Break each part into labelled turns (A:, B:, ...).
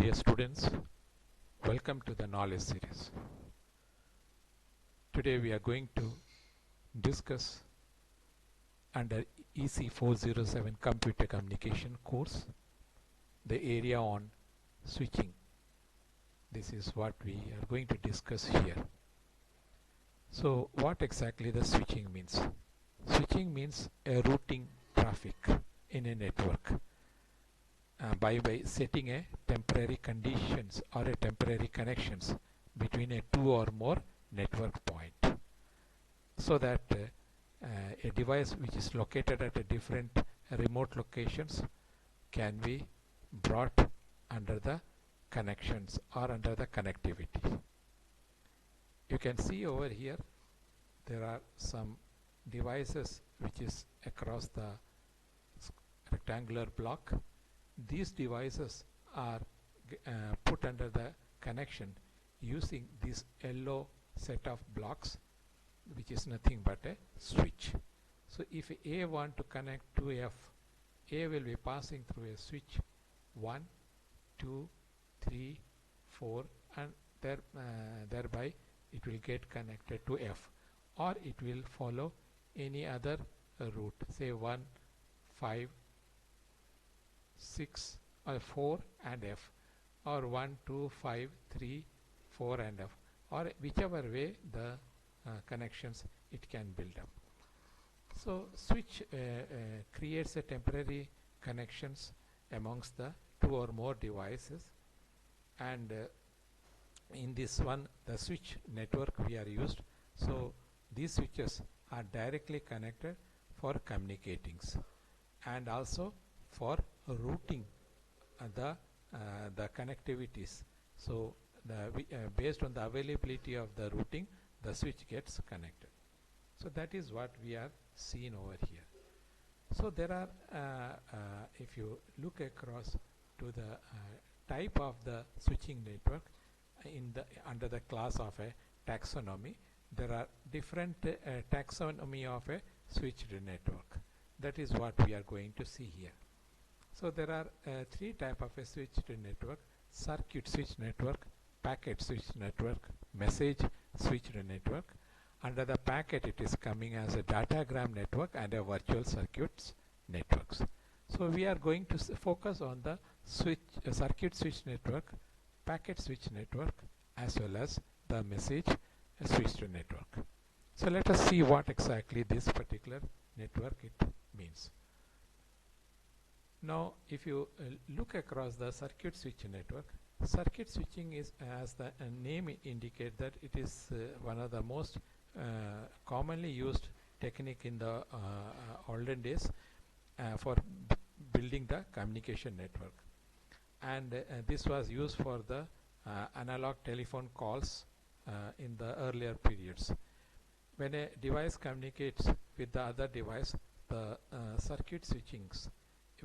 A: Dear students, welcome to the knowledge series. Today we are going to discuss under EC 407 Computer Communication course the area on switching. This is what we are going to discuss here. So what exactly the switching means? Switching means a routing traffic in a network by setting a temporary conditions or a temporary connections between a two or more network point, so that a device which is located at a different remote locations can be brought under the connections or under the connectivity. You can see over here there are some devices which is across the rectangular block. These devices are put under the connection using this yellow set of blocks, which is nothing but a switch. So if A want to connect to F, A will be passing through a switch 1, 2, 3, 4, and thereby it will get connected to F, or it will follow any other route, say 1, 5, 6 or 4 and F, or 1, 2, 5, 3, 4 and F, or whichever way the connections it can build up. So switch creates a temporary connections amongst the two or more devices, and in this one the switch network we are used. So these switches are directly connected for communicating and also for routing the connectivities. So based on the availability of the routing, the switch gets connected. So that is what we are seeing over here. So there are if you look across to the type of the switching network in the under the class of a taxonomy, there are different taxonomy of a switched network. That is what we are going to see here. So there are three type of a switched network: circuit switch network, packet switch network, message switched network. Under the packet it is coming as a datagram network and a virtual circuits networks. So we are going to focus on the circuit switch network, packet switch network, as well as the message switched network. So let us see what exactly this particular network it means. Now if you look across the circuit switch network, circuit switching is, as the name indicate, that it is one of the most commonly used technique in the olden days for building the communication network, and this was used for the analog telephone calls in the earlier periods. When a device communicates with the other device, the circuit switchings,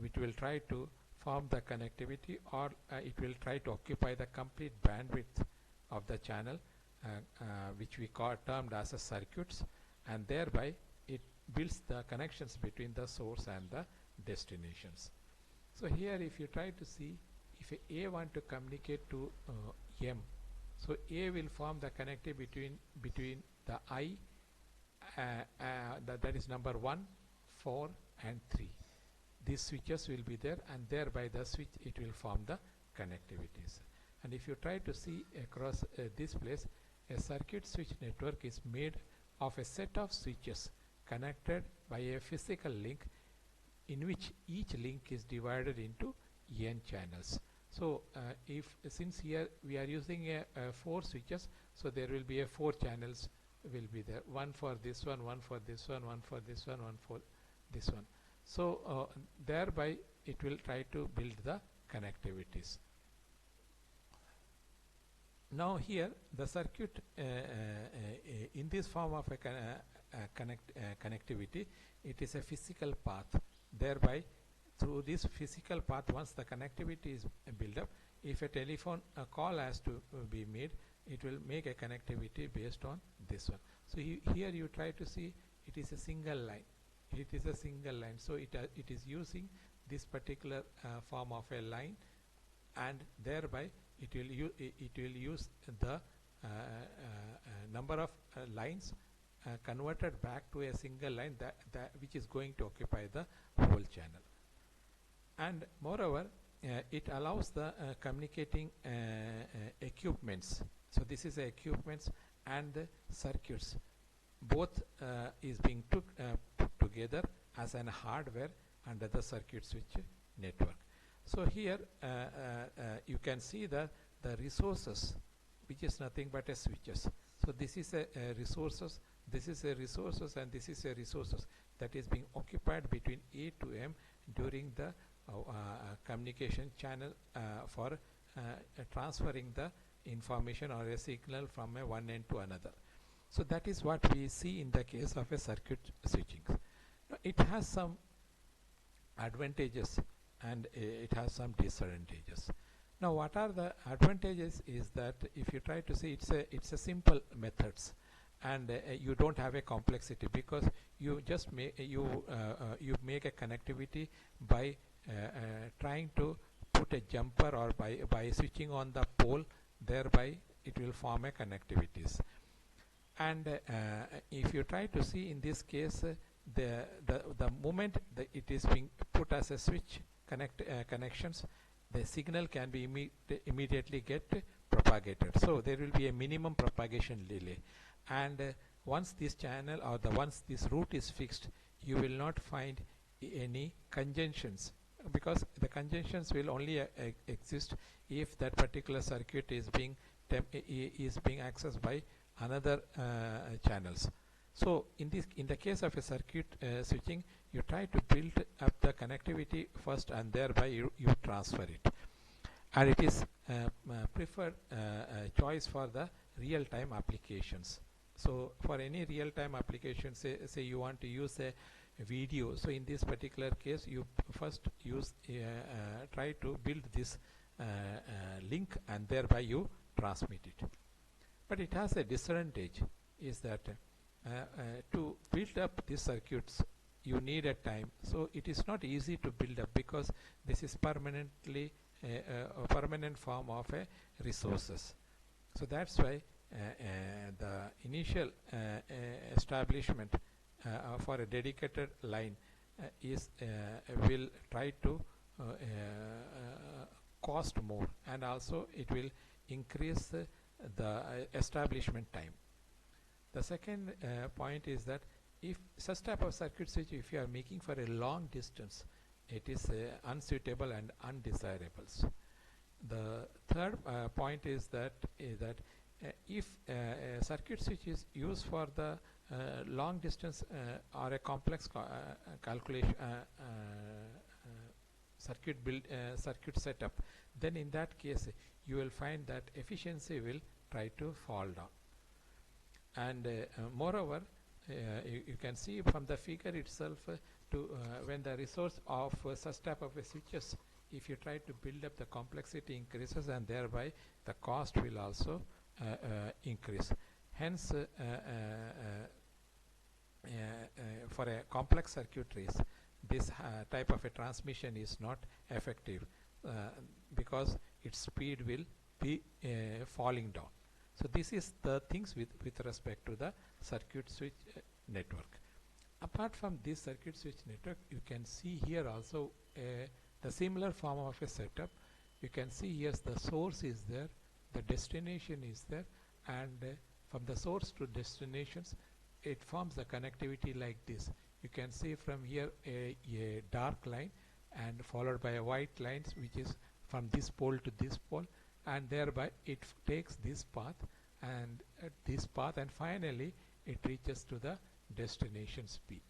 A: it will try to form the connectivity, or it will try to occupy the complete bandwidth of the channel, which we termed as a circuits, and thereby it builds the connections between the source and the destinations. So here if you try to see, if A want to communicate to M, so A will form the connectivity between the I that is number 1, 4 and 3. These switches will be there, and thereby the switch it will form the connectivities. And if you try to see across this place, a circuit switch network is made of a set of switches connected by a physical link, in which each link is divided into n channels. So since here we are using a 4 switches, so there will be a 4 channels will be there, one for this one for this one for this one for this one. So thereby it will try to build the connectivities. Now here the circuit in this form of a connectivity, it is a physical path. Thereby through this physical path, once the connectivity is built up, if a telephone call has to be made, it will make a connectivity based on this one. So here you try to see it is a single line. It is a single line, so it is using this particular form of a line, and thereby it will use the number of lines converted back to a single line that which is going to occupy the whole channel. And moreover, it allows the communicating equipments. So this is the equipments and the circuits. Both is being put together as an hardware under the circuit switch network. So here you can see the resources, which is nothing but a switches. So this is a resources, this is a resources, and this is a resources that is being occupied between A to M during the communication channel for transferring the information or a signal from a one end to another. So that is what we see in the case of a circuit switching. Now, it has some advantages and it has some disadvantages. Now, what are the advantages is that if you try to see, it's a simple methods, and you don't have a complexity, because you just you make a connectivity by trying to put a jumper, or by switching on the pole, thereby it will form a connectivities. And if you try to see in this case, the moment it is being put as a switch connections, the signal can be immediately get propagated. So there will be a minimum propagation delay, and once this channel or once this route is fixed, you will not find any conjunctions, because the conjunctions will only exist if that particular circuit is being accessed by another channels. So in the case of a circuit switching, you try to build up the connectivity first, and thereby you transfer it, and it is preferred choice for the real-time applications. So for any real-time application, say you want to use a video, so in this particular case you first use try to build this link, and thereby you transmit it. But it has a disadvantage, is that to build up these circuits you need a time. So it is not easy to build up, because this is permanently a permanent form of a resources. So that's why the initial establishment for a dedicated line will try to cost more, and also it will increase the establishment time. The second point is that if such type of circuit switch, if you are making for a long distance, it is unsuitable and undesirable. The third point is that if a circuit switch is used for the long distance or a complex calculation circuit setup, then in that case you will find that efficiency will try to fall down. And moreover, you can see from the figure itself, when the resource of such type of switches, if you try to build up, the complexity increases, and thereby the cost will also increase. Hence, for a complex circuitries, this type of a transmission is not effective, because its speed will be falling down. So this is the things with respect to the circuit switch network. Apart from this circuit switch network, you can see here also the similar form of a setup. You can see here the source is there, the destination is there, and from the source to destinations, it forms the connectivity like this. You can see from here a dark line, and followed by a white line, which is from this pole to this pole, and thereby it takes this path and and finally it reaches to the destinations P.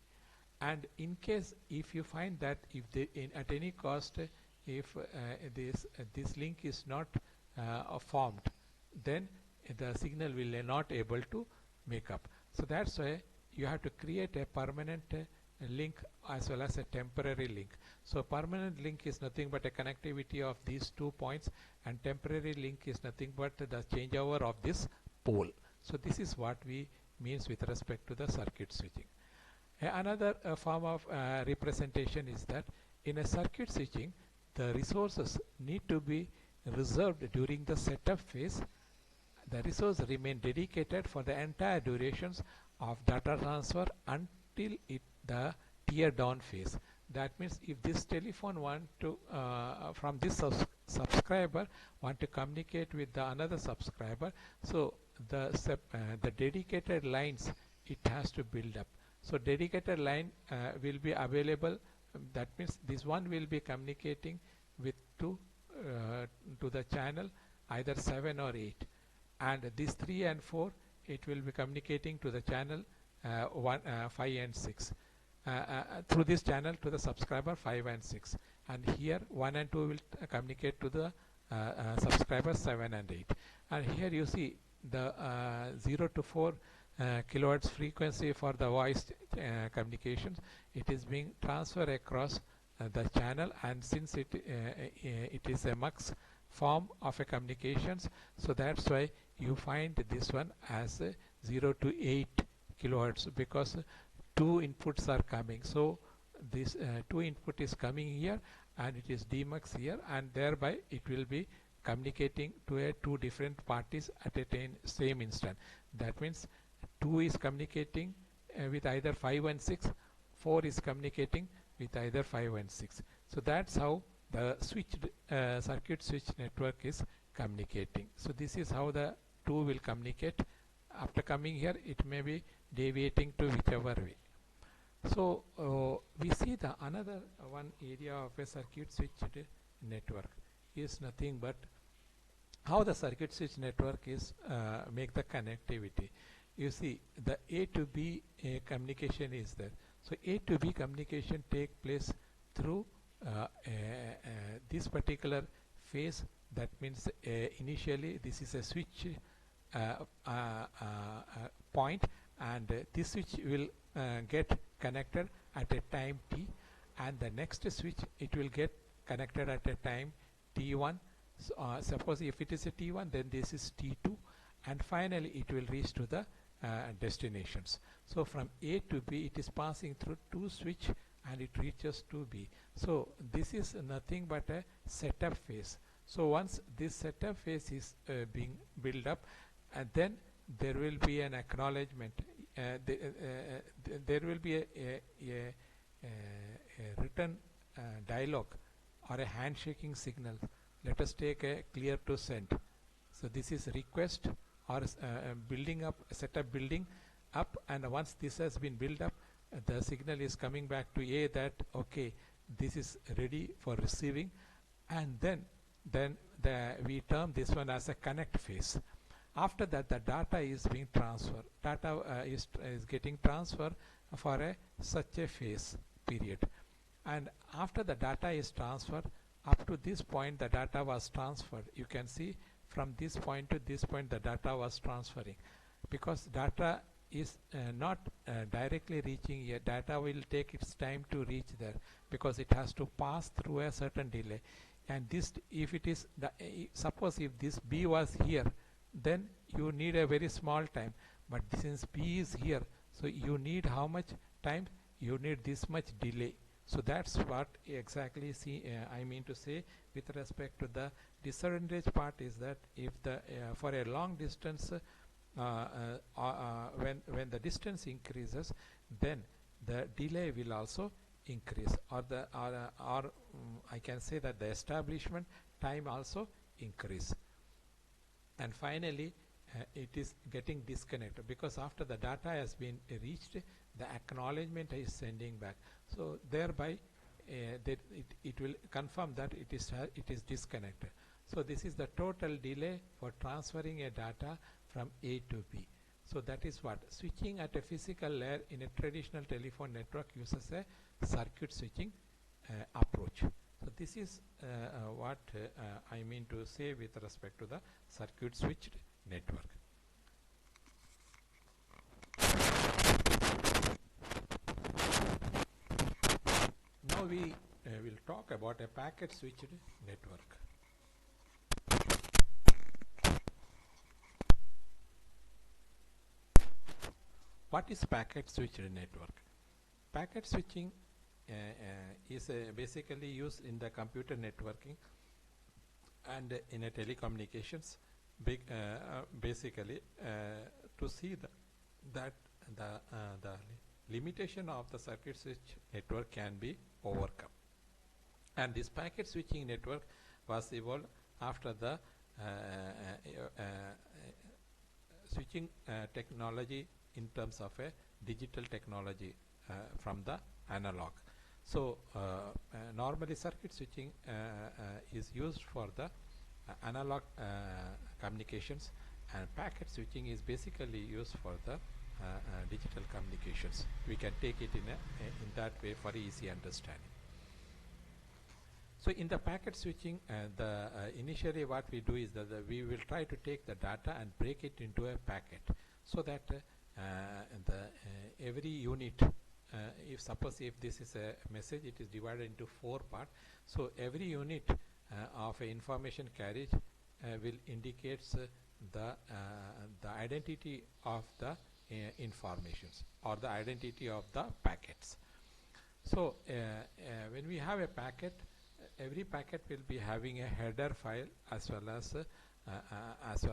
A: And in case if you find that if at any cost, if this link is not formed, then the signal will not able to make up. So that's why you have to create a permanent link as well as a temporary link. So permanent link is nothing but a connectivity of these 2 points, and temporary link is nothing but the changeover of this pole. So this is what we means with respect to the circuit switching. Another form of representation is that in a circuit switching, the resources need to be reserved during the setup phase. The resource remain dedicated for the entire durations of data transfer until the tear down phase. That means if this telephone want to from this subscriber want to communicate with the another subscriber, so the dedicated lines it has to build up. So dedicated line will be available. That means this one will be communicating with to the channel either 7 or 8, and these 3 and 4 it will be communicating to the channel 5 and 6 through this channel to the subscriber 5 and 6, and here 1 and 2 will communicate to the subscriber 7 and 8. And here you see the 0 to 4 kilohertz frequency for the voice communications. It is being transferred across the channel, and since it is a mux form of a communications, so that's why you find this one as 0 to 8 kilohertz, because 2 inputs are coming. So this 2 input is coming here and it is demux here, and thereby it will be communicating to 2 different parties at a same instant. That means 2 is communicating with either 5 and 6, 4 is communicating with either 5 and 6. So that's how the switched circuit switch network is communicating. So this is how the 2 will communicate. After coming here, it may be deviating to whichever way. So we see the another one area of a circuit switched network is nothing but how the circuit switch network is make the connectivity. You see the A to B communication is there. So A to B communication take place through this particular phase. That means initially this is a switch point, and this switch will get connected at a time t, and the next switch it will get connected at a time t1. So, suppose if it is a t1, then this is t2, and finally it will reach to the destinations. So from A to B it is passing through 2 switch and it reaches to B. So this is nothing but a setup phase. So once this setup phase is being built up, and then there will be an acknowledgement. There will be a written dialogue or a handshaking signal. Let us take a clear to send. So this is request or building up, setup building up, and once this has been built up, the signal is coming back to A that okay, this is ready for receiving, and then we term this one as a connect phase. After that, the data is being transferred. Data is getting transferred for such a phase period, and after the data is transferred, up to this point the data was transferred. You can see from this point to this point the data was transferring, because data is not directly reaching here. Data will take its time to reach there because it has to pass through a certain delay. And this, if it is the suppose if this B was here, then you need a very small time, but since B is here, so you need how much time? You need this much delay. So that's what exactly I mean to say with respect to the disadvantage part, is that if the for a long distance when the distance increases, then the delay will also increase, or I can say that the establishment time also increase. And finally it is getting disconnected, because after the data has been reached, the acknowledgement is sending back. So thereby it will confirm that it is disconnected. So this is the total delay for transferring a data from A to B. So that is what switching at a physical layer in a traditional telephone network uses a circuit switching approach. So this is what I mean to say with respect to the circuit switched network. Now we will talk about a packet switched network. What is packet switched network? Packet switching is basically used in the computer networking And in a telecommunications, basically to see that the limitation of the circuit switch network can be overcome. And this packet switching network was evolved after the switching technology in terms of a digital technology from the analog. So normally circuit switching is used for the analog communications, and packet switching is basically used for the digital communications. We can take it in that way for easy understanding. So in the packet switching, initially what we do is that we will try to take the data and break it into a packet, so that every unit, if this is a message, it is divided into 4 parts. So every unit of information carriage will indicates the identity of the informations, or the identity of the packets. So when we have a packet, every packet will be having a header file as well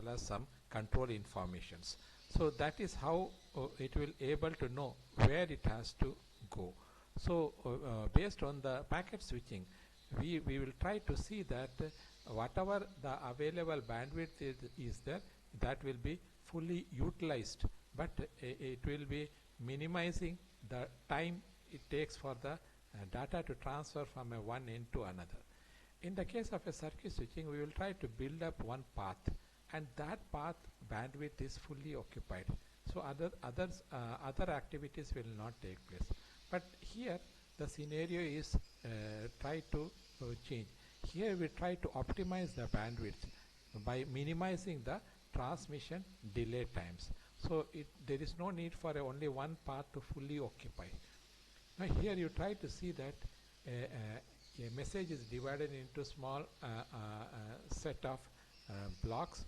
A: as some control informations. So that is how it will able to know where it has to go. So based on the packet switching, we will try to see that whatever the available bandwidth is there, that will be fully utilized, but it will be minimizing the time it takes for the data to transfer from one end to another. In the case of a circuit switching, we will try to build up one path, and that path bandwidth is fully occupied. So other activities will not take place. But here the scenario is try to change. Here we try to optimize the bandwidth by minimizing the transmission delay times. So there is no need for only one path to fully occupy. Now here you try to see that a message is divided into small set of blocks,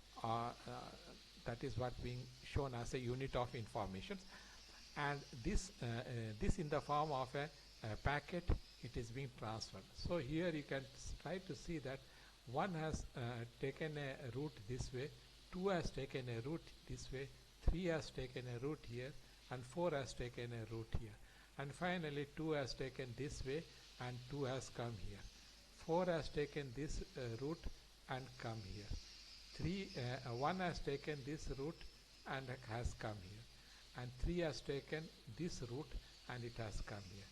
A: that is what being shown as a unit of information, and this in the form of a packet, it is being transferred. So here you can try to see that one has taken a route this way, 2 has taken a route this way, 3 has taken a route here, and 4 has taken a route here, and finally 2 has taken this way and 2 has come here. 4 has taken this route and come here. 1 has taken this route and has come here, and 3 has taken this route and it has come here.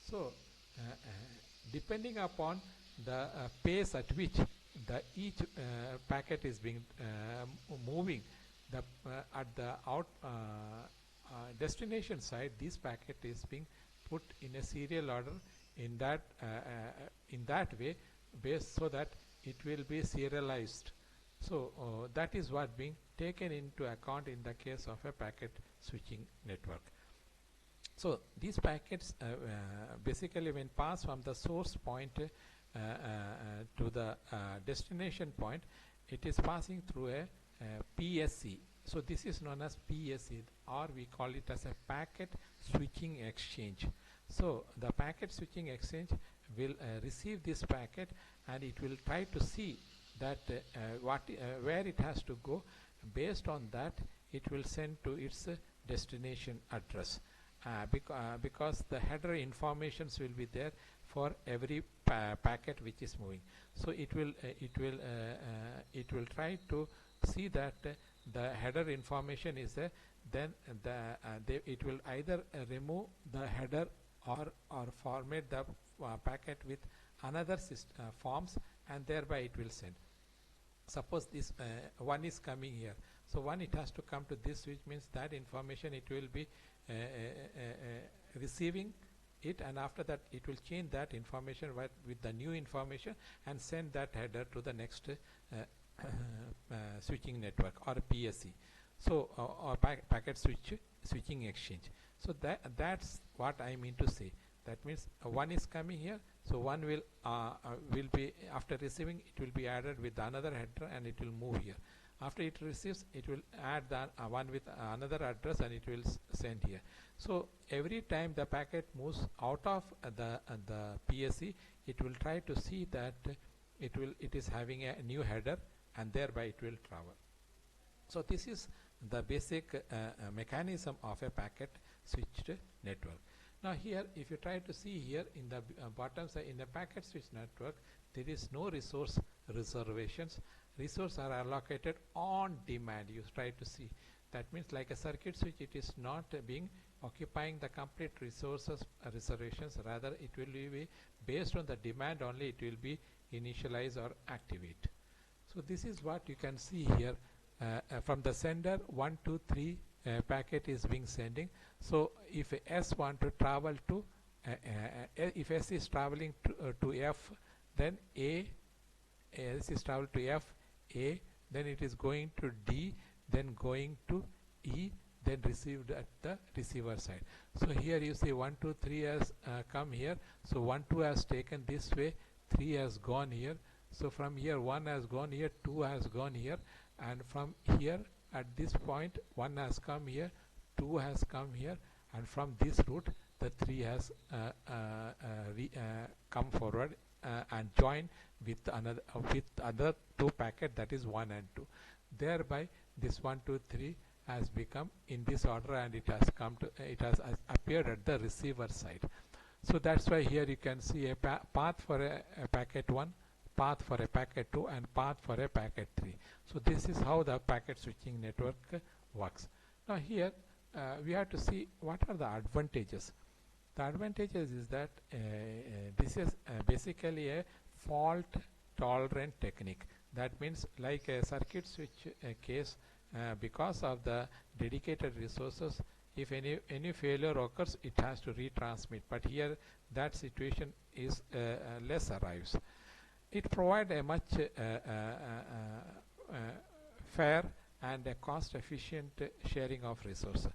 A: So depending upon the pace at which each packet is being moving, at the destination side, this packet is being put in a serial order in that way, so that it will be serialized. So that is what being taken into account in the case of a packet switching network. So these packets basically, when passed from the source point to the destination point, it is passing through a PSC. So this is known as PSC, or we call it as a packet switching exchange. So the packet switching exchange will receive this packet, and it will try to see that where it has to go. Based on that, it will send to its destination address, because the header informations will be there for every packet which is moving. So it will try to see that the header information is there. Then it will either remove the header or format the packet with another forms, and thereby it will send. Suppose this one is coming here, so one it has to come to this, which means that information it will be receiving it, and after that it will change that information with the new information and send that header to the next switching network, or PSC. So or packet switching exchange. So that's what I mean to say. That means one is coming here, so one will be, after receiving, it will be added with another header and it will move here. After it receives, it will add the one with another address and it will send here. So every time the packet moves out of the PSC, it will try to see that it is having a new header, and thereby it will travel. So this is the basic mechanism of a packet switched network. Now here, if you try to see here in the bottom side, in the packet switch network, there is no resource reservations. Resources are allocated on demand. You try to see. That means like a circuit switch, it is not being occupying the complete resources reservations. Rather, it will be based on the demand only. It will be initialize or activate. So this is what you can see here. From the sender, 1, 2, 3 packet is being sending. So if S want to travel to if S is traveling to F, then S is travel to F, A, then it is going to D, then going to E, then received at the receiver side. So here you see 1, 2, 3 has come here. So 1, 2 has taken this way, 3 has gone here. So from here 1 has gone here, 2 has gone here, and from here at this point 1 has come here, 2 has come here, and from this route the 3 has come forward and joined with another other 2 packet, that is 1 and 2. Thereby this 1, 2, 3 has become in this order, and it has come to it has appeared at the receiver side. So that's why here you can see a path for a packet 1, path for a packet 2, and path for a packet 3. So this is how the packet switching network works. Now here we have to see what are the advantages. The advantages is that this is basically a fault tolerant technique. That means like a circuit switch case, because of the dedicated resources, if any failure occurs, it has to retransmit. But here that situation is less arrives. It provides a much fair and a cost efficient sharing of resources.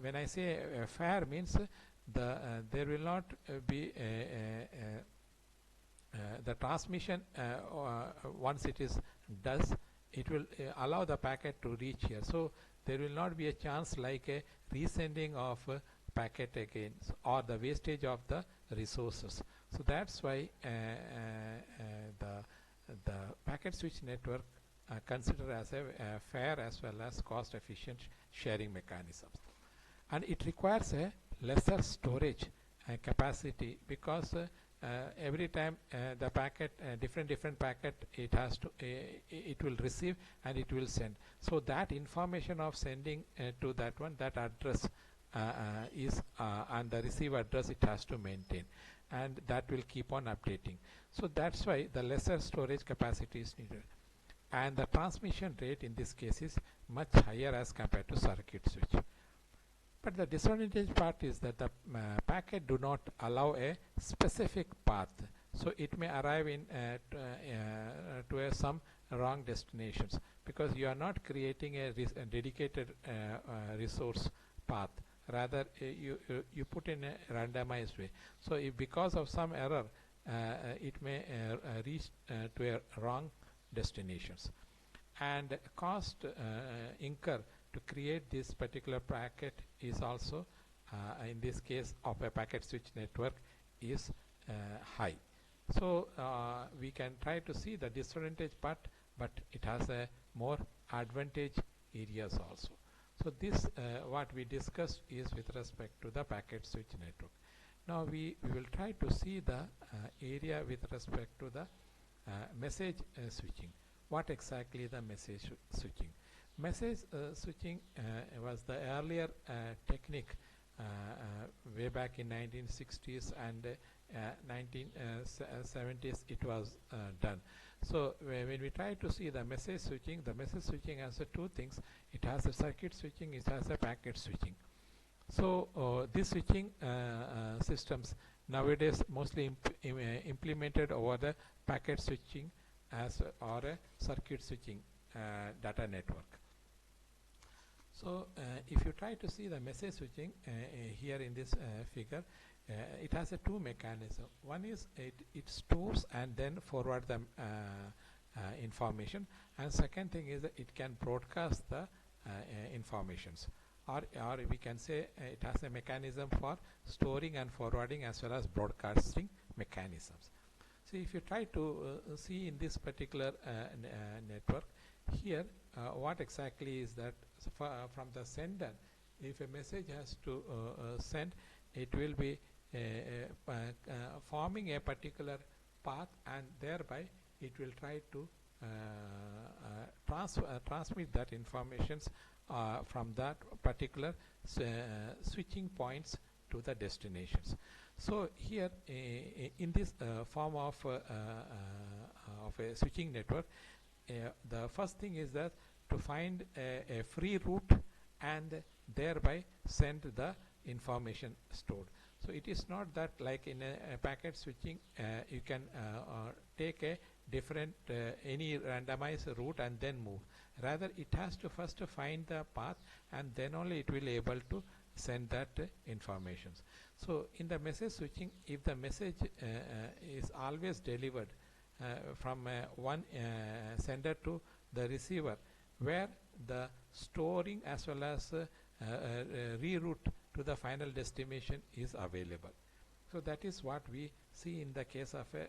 A: When I say fair means there will not be the transmission once it is does, it will allow the packet to reach here. So there will not be a chance like a resending of packet again, or the wastage of the resources. So that's why the packet switch network considered as a fair as well as cost efficient sharing mechanisms. And it requires a lesser storage capacity, because every time the packet different packet it has to it will receive and it will send. So that information of sending to that one, that address is and the receive address it has to maintain, and that will keep on updating. So that's why the lesser storage capacity is needed, and the transmission rate in this case is much higher as compared to circuit switch. But the disadvantage part is that the packet do not allow a specific path, so it may arrive in to some wrong destinations, because you are not creating a dedicated resource path. Rather you put in a randomized way. So if because of some error it may reach to a wrong destinations, and cost incur to create this particular packet is also in this case of a packet switch network is high. So we can try to see the disadvantage part, but it has a more advantage areas also. So this what we discussed is with respect to the packet switch network. Now we will try to see the area with respect to the message switching. What exactly the message switching? Message switching was the earlier technique way back in 1960s and 1970s it was done. So when we try to see the message switching has two things. It has a circuit switching, it has a packet switching. So these switching systems nowadays mostly implemented over the packet switching as or a circuit switching data network. So if you try to see the message switching here in this figure, it has a two mechanism. One is it stores and then forward the information, and second thing is that it can broadcast the informations, or we can say it has a mechanism for storing and forwarding as well as broadcasting mechanisms. See, if you try to see in this particular network, here what exactly is that, so from the sender, if a message has to send, it will be forming a particular path, and thereby it will try to transmit that informations from that particular switching points to the destinations. So here in this form of a switching network, the first thing is that to find a free route and thereby send the information stored. So it is not that like in a packet switching you can take a different any randomized route and then move. Rather, it has to first find the path, and then only it will able to send that informations. So in the message switching, if the message is always delivered from one sender to the receiver, where the storing as well as reroute to the final destination is available. So that is what we see in the case of a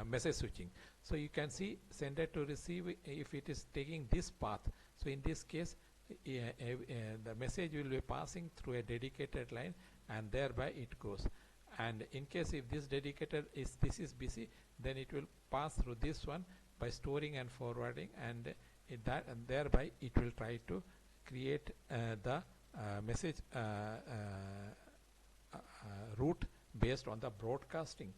A: message switching. So you can see sender to receive, if it is taking this path. So in this case, the message will be passing through a dedicated line, and thereby it goes. And in case if this dedicated this is busy, then it will pass through this one by storing and forwarding, and thereby it will try to create the message route based on the broadcasting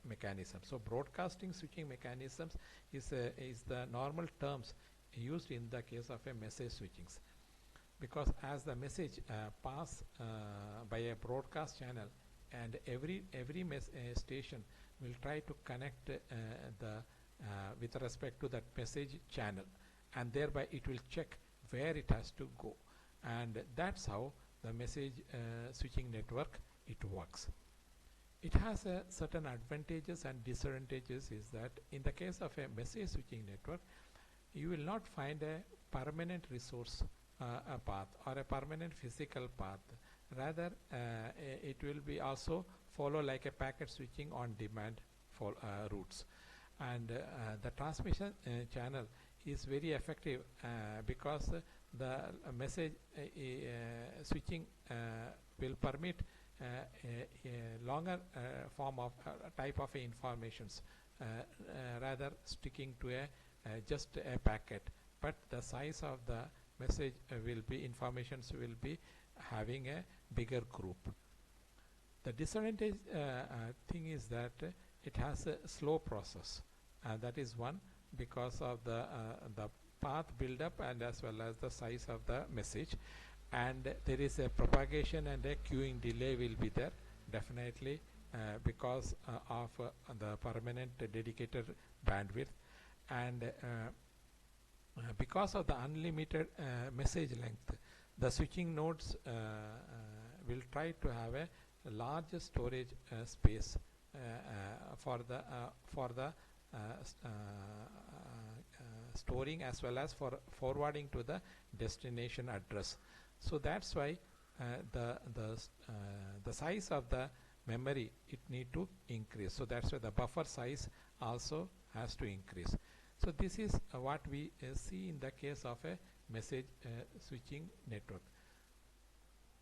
A: mechanism. So broadcasting switching mechanisms is the normal terms used in the case of a message switchings, because as the message pass by a broadcast channel, and every station will try to connect with respect to that message channel, and thereby it will check where it has to go, and that's how the message switching network it works. It has certain advantages and disadvantages. Is that in the case of a message switching network, you will not find a permanent resource a path or a permanent physical path. Rather, it will be also follow like a packet switching on demand for routes, and the transmission channel is very effective because the message switching will permit a longer form of type of informations rather sticking to a just a packet, but the size of the message will be informations will be having a bigger group. The disadvantage thing is that it has a slow process, that is one, because of the path build up and as well as the size of the message, and there is a propagation and a queuing delay will be there definitely because of the permanent dedicated bandwidth, and because of the unlimited message length, the switching nodes will try to have a larger storage space for the storing as well as for forwarding to the destination address. So that's why the size of the memory it need to increase. So that's why the buffer size also has to increase. So this is what we see in the case of a message switching network.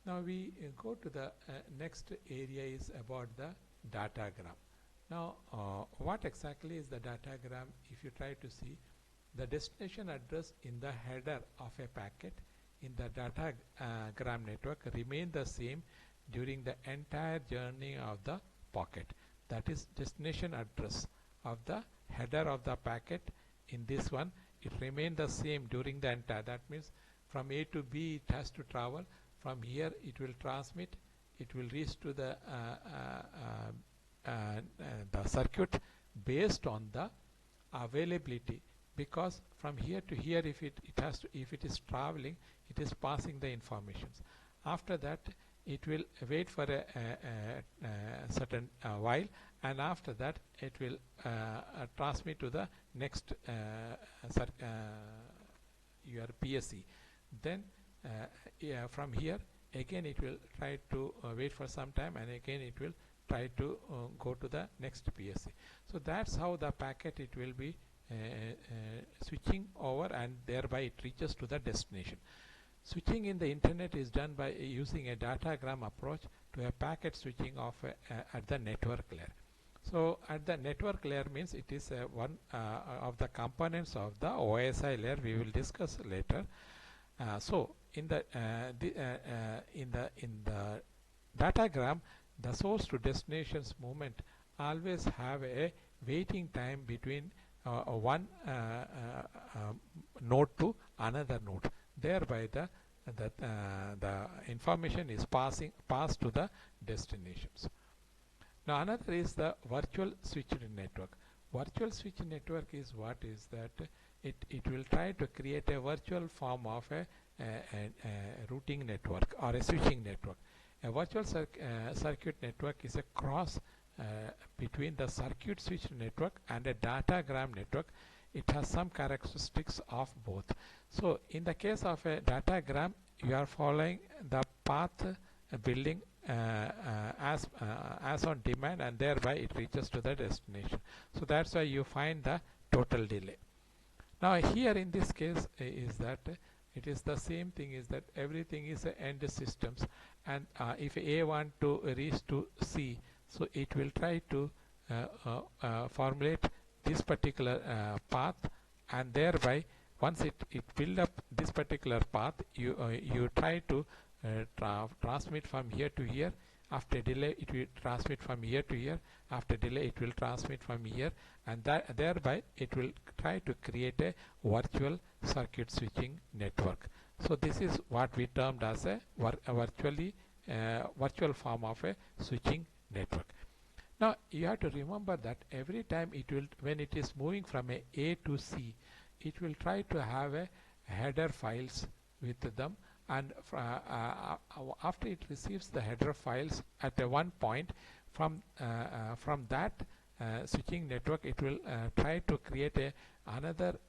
A: Now we go to the next area is about the datagram. Now what exactly is the datagram? If you try to see, the destination address in the header of a packet in the datagram network remain the same during the entire journey of the packet. That is destination address of the header of the packet. In this one, it remain the same during the entire. That means from A to B it has to travel. From here it will transmit. It will reach to the circuit based on the availability. Because from here to here, if it is traveling, it is passing the informations. After that, it will wait for a certain while, and after that, it will transmit to the next your PSC. Then from here, again it will try to wait for some time, and again it will try to go to the next PSC. So that's how the packet it will be switching over, and thereby it reaches to the destination. Switching in the internet is done by using a datagram approach to a packet switching of at the network layer. So at the network layer means it is one of the components of the OSI layer. We will discuss later. So in the datagram, the source to destinations movement always have a waiting time between one node to another node. Thereby the information is passed to the destinations. Now another is the virtual switched network. Virtual switch network is what is that it will try to create a virtual form of a routing network or a switching network. A virtual circuit network is a cross between the circuit switch network and a datagram network. It has some characteristics of both. So in the case of a datagram, you are following the path building as on demand, and thereby it reaches to the destination. So that's why you find the total delay. Now here in this case is that it is the same thing, is that everything is end systems, and if A want to reach to C, so it will try to formulate this particular path, and thereby once it build up this particular path, you try to transmit from here to here. After delay it will transmit from here to here. After delay it will transmit from here, and thereby it will try to create a virtual circuit switching network. So this is what we termed as a virtual form of a switching network. Now you have to remember that every time it will, when it is moving from A to C, it will try to have a header files with them, and after it receives the header files at one point, from that switching network it will try to create another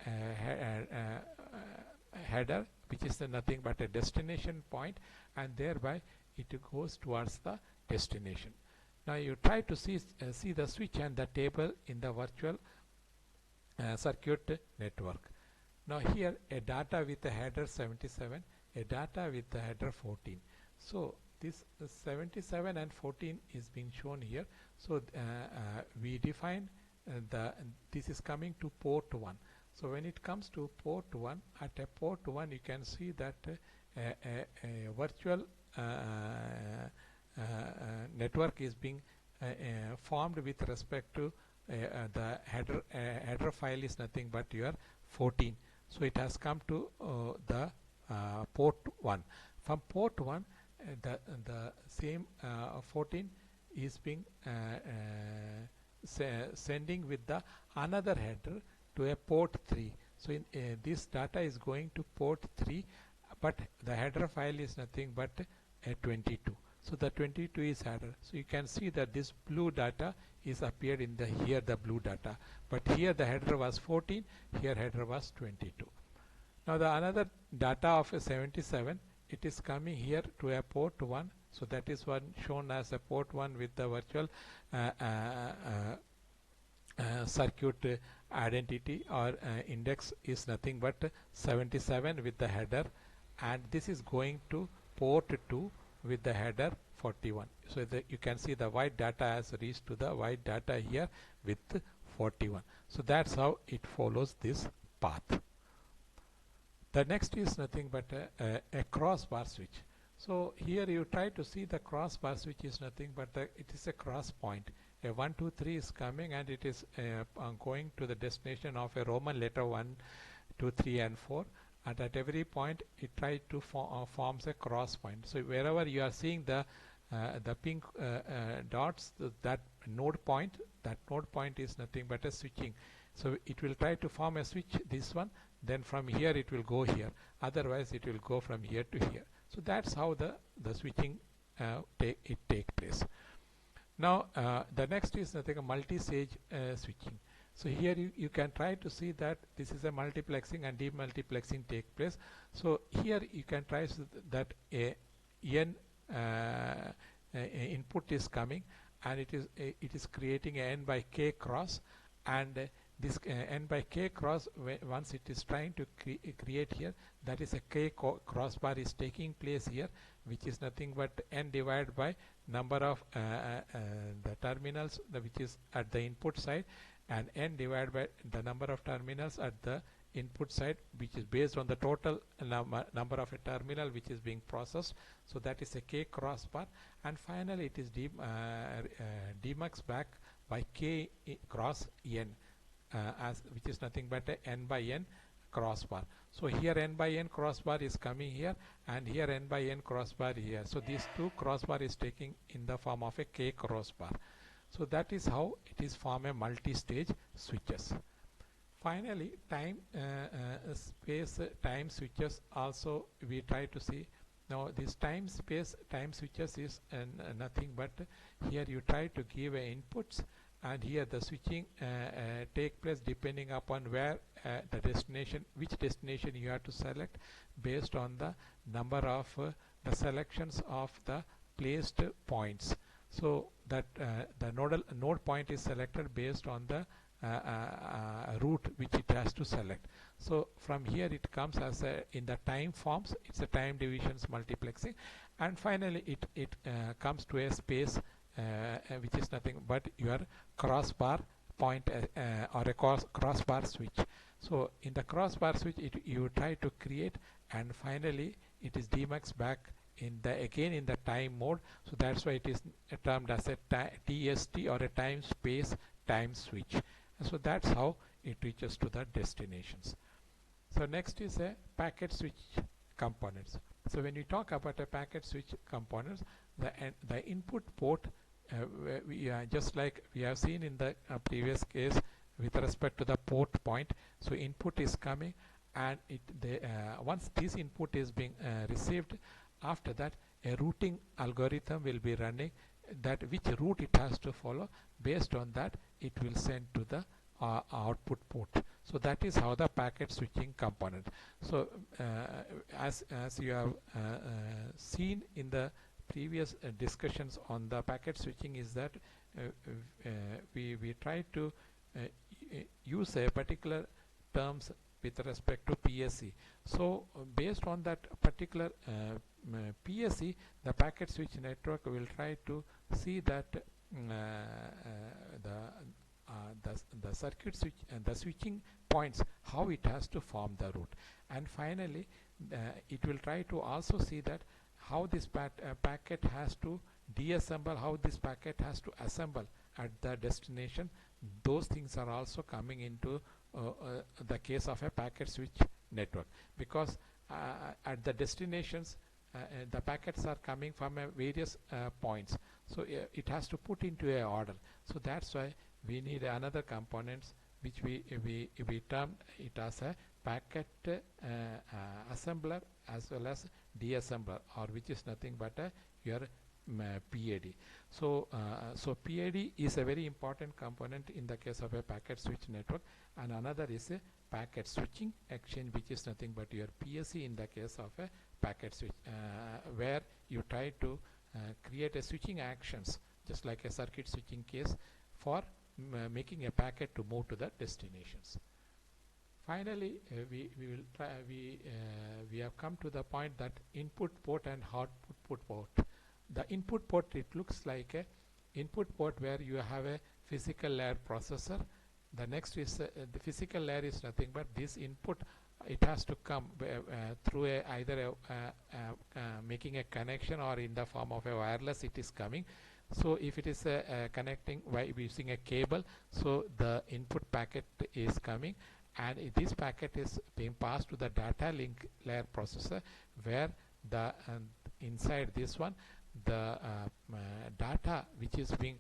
A: header, which is nothing but a destination point, and thereby it goes towards the destination. Now you try to see the switch and the table in the virtual circuit network. Now here a data with a header 77, a data with the header 14. So this 77 and 14 is being shown here. So we define this is coming to port 1. So when it comes to port 1, at a port 1 you can see that a virtual network is being formed with respect to the header file is nothing but your 14. So it has come to the port 1. From port 1 the same 14 is being sending with the another header to a port 3. So in this data is going to port 3, but the header file is nothing but a 22. So the 22 is header. So you can see that this blue data is appeared in the here the blue data, but here the header was 14, here header was 22. Now the another data of a 77, it is coming here to a port 1. So that is one shown as a port 1 with the virtual circuit identity or index is nothing but 77 with the header, and this is going to port 2 with the header 41. So you can see the white data has reached to the white data here with 41. So that's how it follows this path. The next is nothing but a crossbar switch. So here you try to see the crossbar switch is nothing but it is a cross point. A 1, 2, 3 is coming, and it is going to the destination of a Roman letter 1, 2, 3 and 4. And at every point it tries to forms a cross point. So wherever you are seeing the pink dots, that node point is nothing but a switching. So it will try to form a switch, this one, then from here it will go here, otherwise it will go from here to here. So that's how the switching take place. Now the next is nothing, a multi-stage switching. So here you can try to see that this is a multiplexing and demultiplexing take place. So here you can try that a n input is coming, and it is creating a n by k cross, and this n by k cross, once it is trying to create here, that is a k crossbar is taking place here, which is nothing but n divided by number of the terminals which is at the input side, and n divided by the number of terminals at the input side, which is based on the total number of a terminal which is being processed. So that is a k crossbar, and finally it is demux back by k cross n, which is nothing but a n by n crossbar. So here n by n crossbar is coming here, and here n by n crossbar here. So these two crossbar is taking in the form of a k crossbar. So that is how it is form a multi-stage switches. Finally, time space time switches also we try to see. Now this time space time switches is nothing but here you try to give inputs, and here the switching take place depending upon where the destination, which destination you have to select based on the number of the selections of the placed points. So that the node point is selected based on the route which it has to select. So from here it comes as in the time forms, it's a time divisions multiplexing, and finally it comes to a space which is nothing but your crossbar point or a crossbar switch. So in the crossbar switch you try to create, and finally it is demux back in the again in the time mode. So that's why it is termed as a TST or a time space time switch. And so that's how it reaches to the destinations. So next is a packet switch components. So when you talk about a packet switch components, the input port just like we have seen in the previous case with respect to the port point. So input is coming, and once this input is being received, after that a routing algorithm will be running, that which route it has to follow. Based on that it will send to the output port. So that is how the packet switching component. So as you have seen in the previous discussions on the packet switching, is that we try to use a particular terms with respect to PSE. So based on that particular PSE, the packet switch network will try to see that the circuit switch and the switching points, how it has to form the route, and finally it will try to also see that how this packet has to deassemble, how this packet has to assemble at the destination. Those things are also coming into the case of a packet switch network, because at the destinations the packets are coming from various points. So it has to put into a order. So that's why we need another components which we term it as a packet assembler as well as deassembler, or which is nothing but your PAD. So so PAD is a very important component in the case of a packet switch network, and another is a packet switching exchange, which is nothing but your PSE in the case of a packet switch, where you try to create a switching actions just like a circuit switching case for making a packet to move to the destinations. Finally, we have come to the point that input port and output port. The input port, it looks like a input port where you have a physical layer processor. The next is the physical layer is nothing but this input. It has to come through either making a connection, or in the form of a wireless it is coming. So if it is connecting by using a cable, so the input packet is coming, and this packet is being passed to the data link layer processor, where the inside this one the data which is being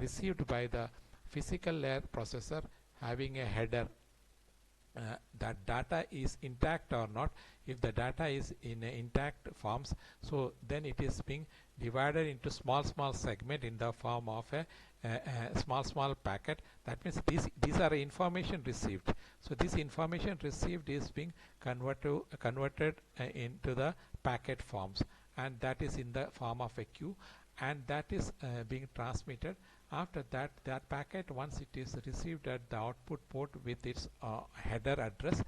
A: received by the physical layer processor having a header, that data is intact or not. If the data is in intact forms, so then it is being divided into small segment in the form of a small packet. That means these are information received. So this information received is being converted into the packet forms, and that is in the form of a queue. and that is being transmitted. After that, that packet, once it is received at the output port with its header address,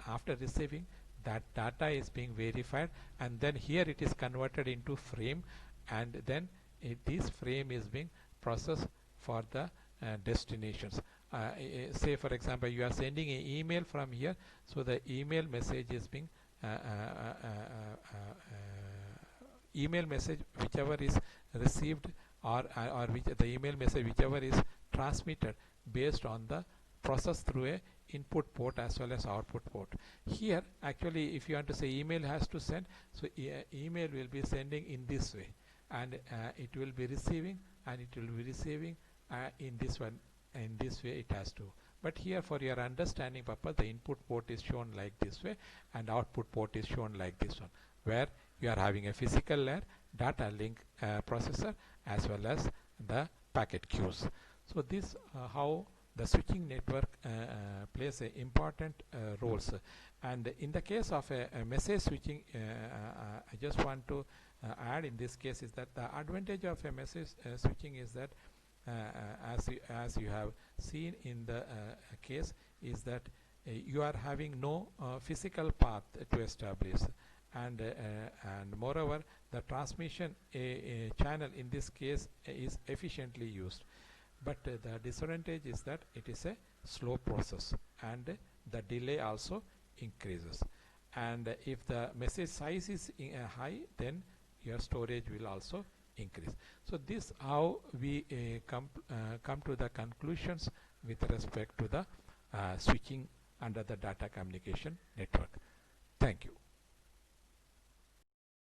A: after receiving, that data is being verified, and then here it is converted into frame, and then this frame is being processed for the destinations. Say for example, you are sending an email from here, so the email message is being email message whichever is received, or which the email message whichever is transmitted based on the process through a input port as well as output port. Here actually, if you want to say email has to send, so email will be sending in this way, and it will be receiving, and it will be receiving in this one, in this way it has to. But here, for your understanding purpose, the input port is shown like this way, and output port is shown like this one, where you are having a physical layer, data link processor, as well as the packet queues. So this how the switching network plays a important roles. And in the case of a message switching, I just want to add in this case is that the advantage of a message switching is that as you have seen in the case is that you are having no physical path to establish, and moreover the transmission channel in this case is efficiently used. But the disadvantage is that it is a slow process, and the delay also increases, and if the message size is high, then your storage will also increase. So this how we come to the conclusions with respect to the switching under the data communication network. Thank you.